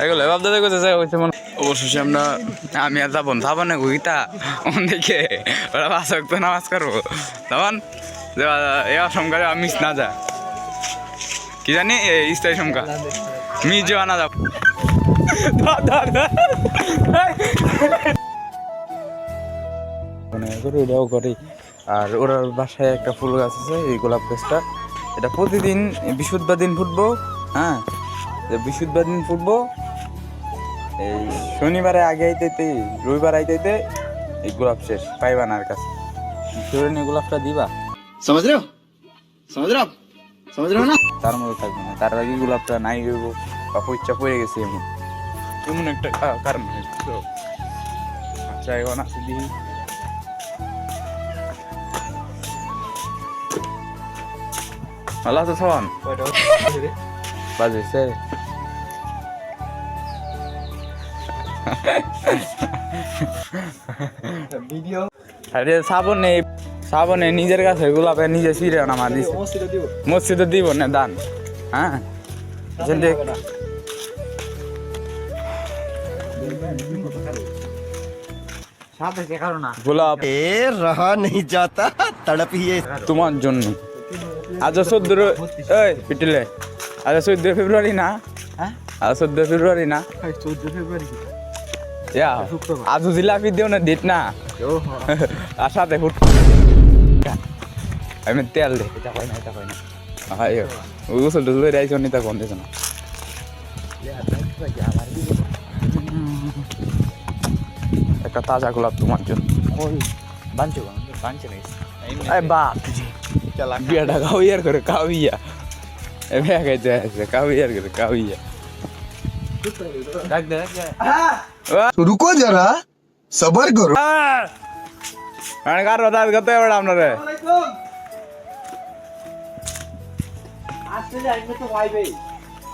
এগুলো ভাবতে দেখতে অবশেষে আমি আর যাবো যাবো না ঘুরিতা দেখে ওরা বাসক তো নামাজ করবো তখন এ অসমকালে মিস না যা কি জানি ইস্তাই সমকা মিস যাওয়া না যাব ওটাও করি। আর ওর বাসায় একটা ফুল গাছ আছে, এই গোলাপ গাছটা, এটা প্রতিদিন বৃহস্পতিবার দিন ফুটবো। হ্যাঁ, বৃহস্পতিবার দিন ফুটবো, এই শনিবারে আগে আইতে রবিবার আইতে এই গোলাপ শেষ পাইবা না আর কাছে নিয়ে গোলাপটা দিবা, समझ रहे हो ना? তার মধ্যে থাকবে না, তার আগে গোলাপটা নাই হইব বা পইচা পড়ে গেছে এমন এমন একটা কারণ। আচ্ছা এখন আছে দিই ভালো আছে সবান বাজেছে আরে সাবনে নিজের কাছে গোলাপে নিজে ছিঁড়ে না মা দিছে মসজিদে দিব না দান। হ্যাঁ গোলাপ रहा नहीं जाता तड़प ही তোমার জন্য। আজ 14 পিটিলে আজ 14 ফেব্রুয়ারি না? আজ 14 ফেব্রুয়ারি না? 14 ফেব্রুয়ারি আজ জিলাপি দিও না ডেট না আর সাথে ফুট আমি তেল দে এটা হয় না হ্যাঁ গোসল টোসল করে আইসো নিতা কোন দিছ না একটা তাজা গোলাপ তোমার জন্য বানছো বাপ বিয়াটা কাউয়ার করে কাউইয়া এবার খাইতে আছে কাউয়ার করে কাউইয়া तो रुको जरा सबर करो। কার দাঁত কত এবার আপনারে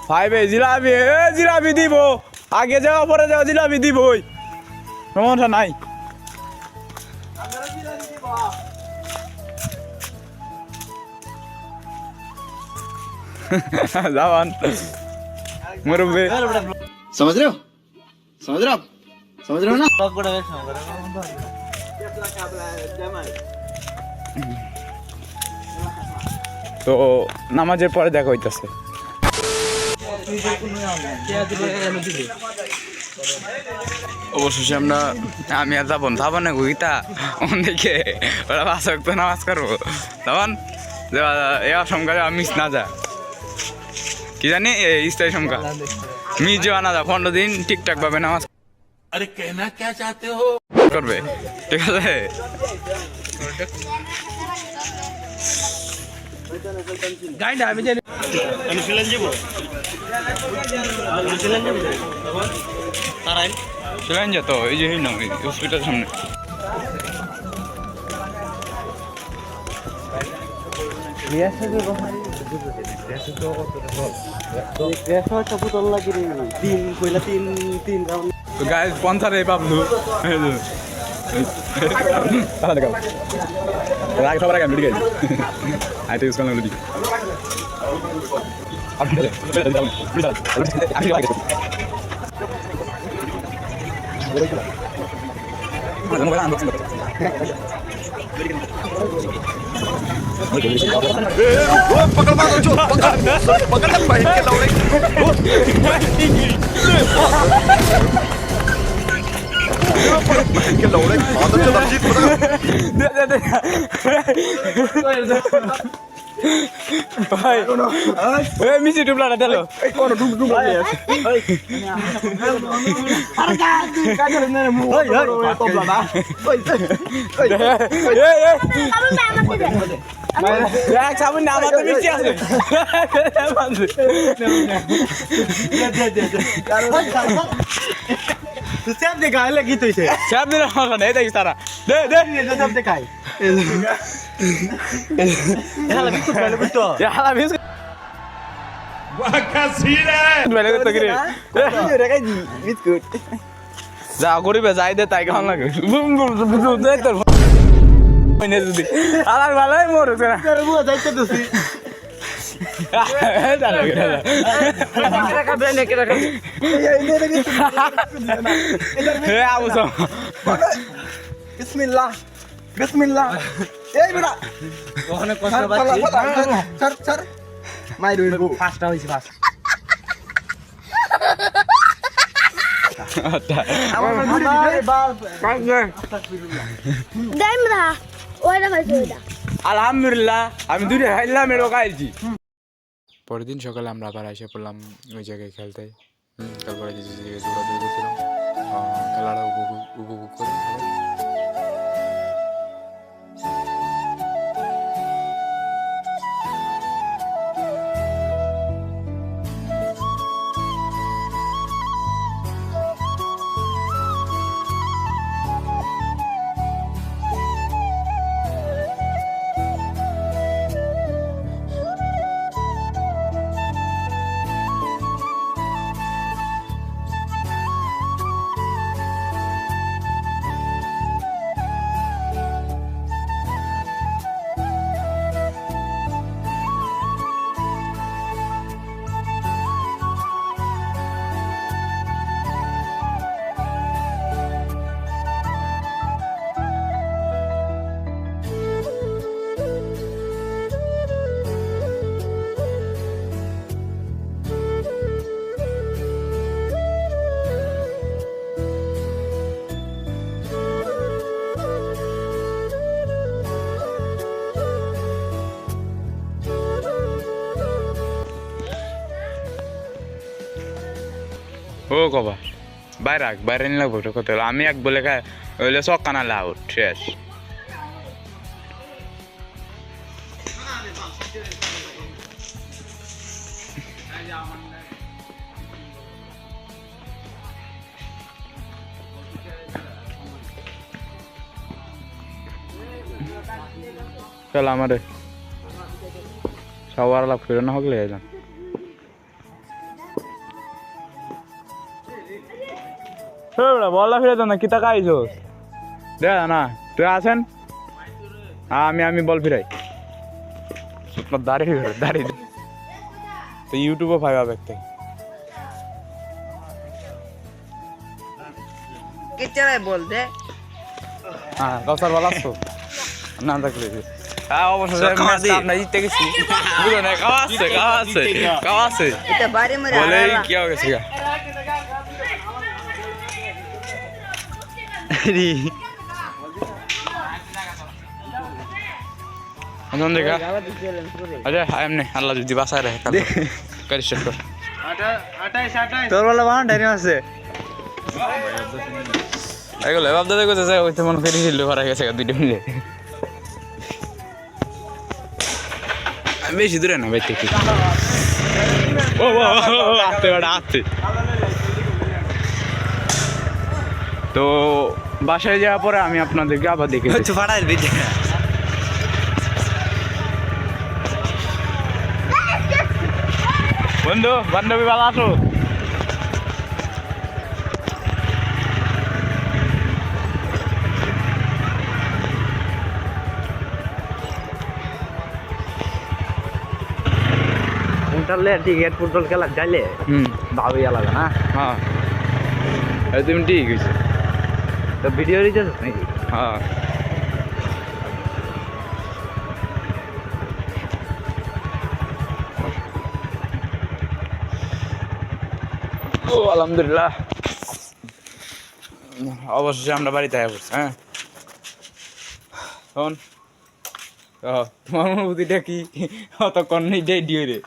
ফাইভে জিলাপি দিব, আগে যাওয়া পরে যাওয়া জিলাপি দিব, সমস্যা নাই। যাবান মুরব্বী समझ रहे हो ना? তো নামাজের পরে দেখা হইতেছে। অবশেষে আমি আর যাবো না ঘুরিতা দেখে ওরা বাসক তো নামাজ করবো তখন এ অসমকালে মিস না যা কি জানি ইস্তাই সমকা মিস যাওয়া না যা 15 দিন ঠিকঠাক ভাবে নামাজ করবে, ঠিক আছে? চলেন যেত এই যে হসপিটাল সামনে গায়ে পঞ্চারে পাবলু সবার আগে আমি গেছি আইতে ইউজ করলাম লুডি মিশি টুপলা না দিলো সামনে আমার তো মিষ্টি আছে सब दिखाए लगी तो इसे सब दिन नहीं देखी सारा दे सब दिखाए याला बिस्कुट पहले बिट्टो याला बिस्कुट वाका सीरे पहले तो तगरे रे का जी बिस्कुट যা গরিবে যাই দে তাই কেমন লাগে দেখ তোর মনে যদি আলার ভালোই মোর না করে বুয়া যাইতে দছি বিসমিল্লাহ বিসমিল্লাহ এই বেটা ওখানে কষ্ট পাচ্ছি স্যার স্যার মাইর হইব ফাস্টটা হইছে ফাস্ট আমার Demra. Oida vai oida. আলহামদুলিল্লাহ আমি দূরে খাইলাম এর খাইছি পরের দিন সকালে আমরা আবার এসে পড়লাম ওই জায়গায় খেলতে তারপরে কিছু জায়গায় দৌড়াদৌড়ি করছিলাম খেলাটা উপভোগ করে ও কবা বাইরে নিলে ভোট করতে হলো আমি এক বলে হইলে সকানা আউট শেষ চল আমারে সবার লাভ করে না হলে যান বলা ফিরে না কি টাকা আইছো দে না তুই আছেন আমি বল ফিরাই দাঁড়িয়ে তো ইউটিউবে পাইবা দেখতে বল দে হ্যাঁ দশার বল আসতো না দেখলে হ্যাঁ অবশ্যই আমরা জিততে গেছি বুঝো না খাওয়া আছে এটা বাড়ি মরে বলে কি হয়ে গেছে দেখা আচ্ছা এমনি আল্লাহ যদি বাসায় রাখে গাড়ি স্টার্ট কর তোর বলা বান ডাইরি আছে এগুলো বাপ দাদা কোথায় যায় ওই তো মনে ফেরি ছিল ভরা গেছে দুইটা মিলে বেশি দূরে না বাইতে কি ও আসতে বেটা আসতে তো বাসায় যাওয়ার পরে আমি আপনাদেরকে আবার দেখে ফাটাই দিচ্ছি বন্ধু বান্ধবী ভালো আছো টিকিট ফুটবল খেলা যাইলে ভাবি আলাদা না হ্যাঁ তুমি ঠিক হয়েছে তো ভিডিও রিচার্জ নাকি হ্যাঁ ও আলহামদুলিল্লাহ অবশেষে আমরা বাড়িতে আয়া পড়ছি হ্যাঁ শোন তোমার অনুভূতিটা কি অতক্ষণ ডিও রে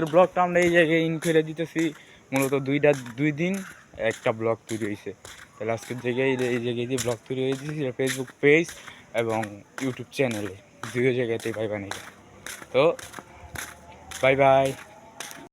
ব্লগটা আমরা এই জায়গায় ইন করে দিতেছি মূলত দুই দিন একটা ব্লগ তৈরি হয়েছে তাহলে আজকের জায়গায় এই জায়গায় যে ব্লগ তৈরি হয়ে দিয়েছি ফেসবুক পেজ এবং ইউটিউব চ্যানেলে দুই জায়গাতেই পাইবা নিয়ে তো বাই বাই